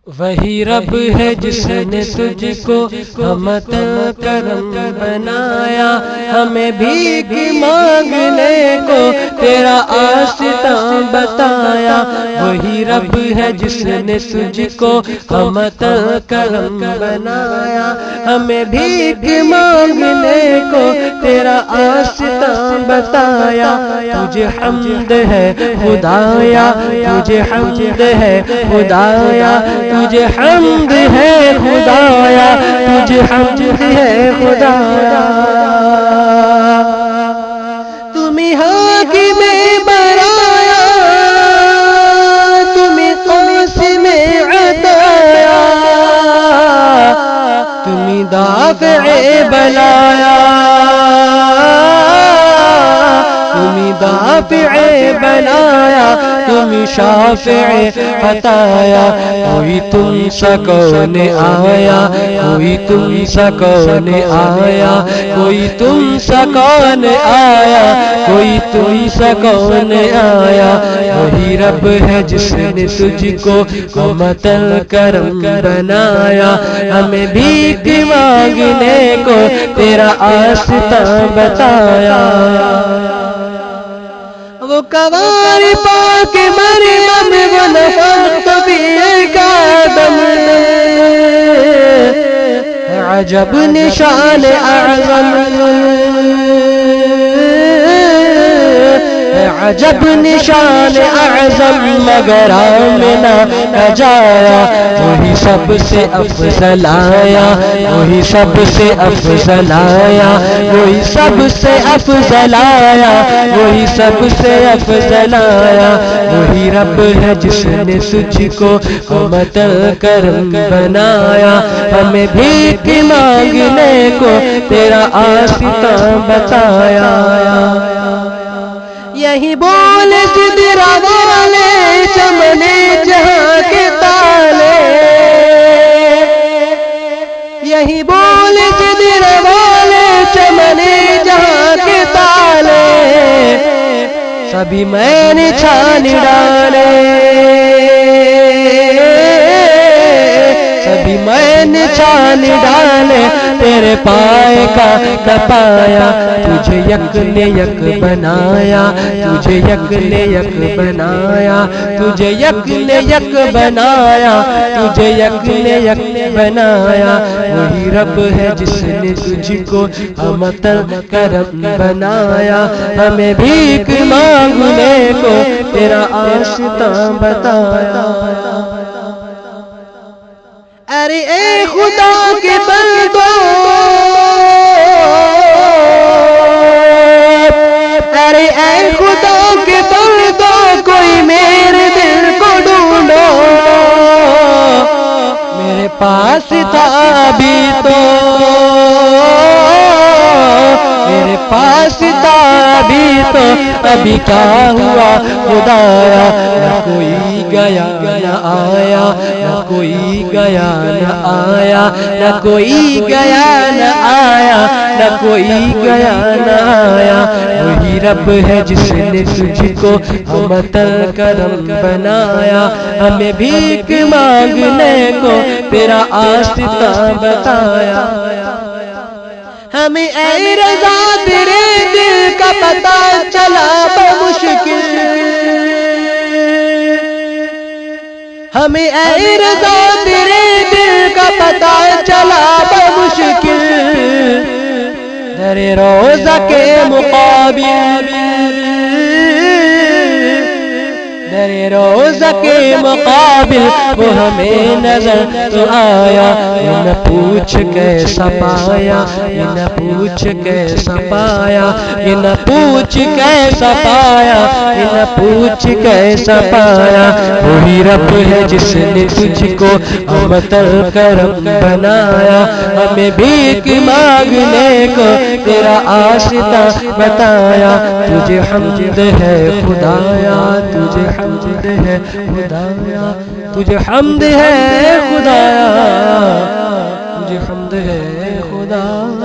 وہی رب ہے جس نے تجھ کو ہمت کرم بنایا، ہمیں بھیک مانگنے کو تیرا آستاں بتایا۔ وہی رب ہے جس نے تجھ کو ہمت کرم بنایا، ہمیں بھیک مانگنے کو تیرا آستاں بتایا۔ تجھے حمد ہے خدایا، تجھے حمد ہے خدایا، تجھے حمد ہے خدایا، تجھے حمد ہے خدایا۔ تمہیں حاکم برایا، تمہیں قاسم عطایا، تمہیں دافع بلایا، تمہیں دافع بلایا، تمہیں شافع عطایا۔ کوئی تم سا کون آیا، کوئی تم سا کون آیا، کوئی تم سا کون آیا، کوئی تم سا کون آیا۔ وہی رب ہے جس نے تجھ کو ہمت کرم بنایا، ہمیں بھیک مانگنے کو تیرا آستاں بتایا۔ وہ کواری پاک مریم وہ نفخت فی کا دم، عجب نشان اعظم، عجب نشان اعظم مگر آمنہ جایا۔ وہی سب سے افضل آیا، وہی سب سے افضل آیا، وہی سب سے افضل آیا، وہی سب سے افضل آیا۔ وہی رب ہے جس نے تجھ کو ہمت کرم بنایا، ہمیں بھیک مانگنے کو تیرا آستاں بتایا۔ یہی بول سدرا والے چمنے جہاں کے تالے، یہی بول سدرا والے چمنے جہاں کے تالے، سبھی میں نے چھان ڈالے، سبھی میں نے چھان ڈالے، تیرے پائے کا نہ پایا۔ تجھے یک نے یک بنایا، تجھے یک نے یک بنایا، تجھے یک نے یک بنایا، تجھے یک نے یک بنایا۔ وہی رب ہے جس نے تجھ کو ہمت کرم بنایا، ہمیں بھیک مانگنے کو تیرا آستاں بتایا۔ ارے اے خدا کے بندو، ارے اے خدا کے بندو، کوئی میرے دل کو ڈھونڈو، میرے پاس تھا ابھی تو، میرے پاس تھا ابھی تو، ابھی کیا ہوا خدایا۔ نہ کوئی گیا نہ آیا، نہ کوئی گیا نہ آیا، نہ کوئی گیا نہ آیا، نہ کوئی گیا نہ آیا۔ وہی رب ہے جس نے تجھ کو ہمت کرم بنایا، ہمیں بھیک مانگنے کو تیرا آستاں بتایا۔ ہمیں اے رضا تیرے دل کا پتہ چلا بمشکل، ہمیں اے رضا تیرے دل کا پتہ چلا بمشکل، در روضہ کے مقابل، در روضہ کے مقابل وہ ہمیں نظر تو آیا۔ یہ نہ پوچھ کیسا پایا، یہ نہ پوچھ کیسا پایا، یہ نہ پوچھ کیسا پایا، یہ نہ پوچھ کیسا پایا۔ وہی رب ہے جس نے تجھ کو ہمت کرم بنایا، ہمیں بھیک مانگنے کو تیرا آستاں بتایا۔ تجھے حمد ہے خدایا، تجھے حمد ہے خدایا، تجھے حمد ہے خدایا، تجھے حمد ہے خدایا۔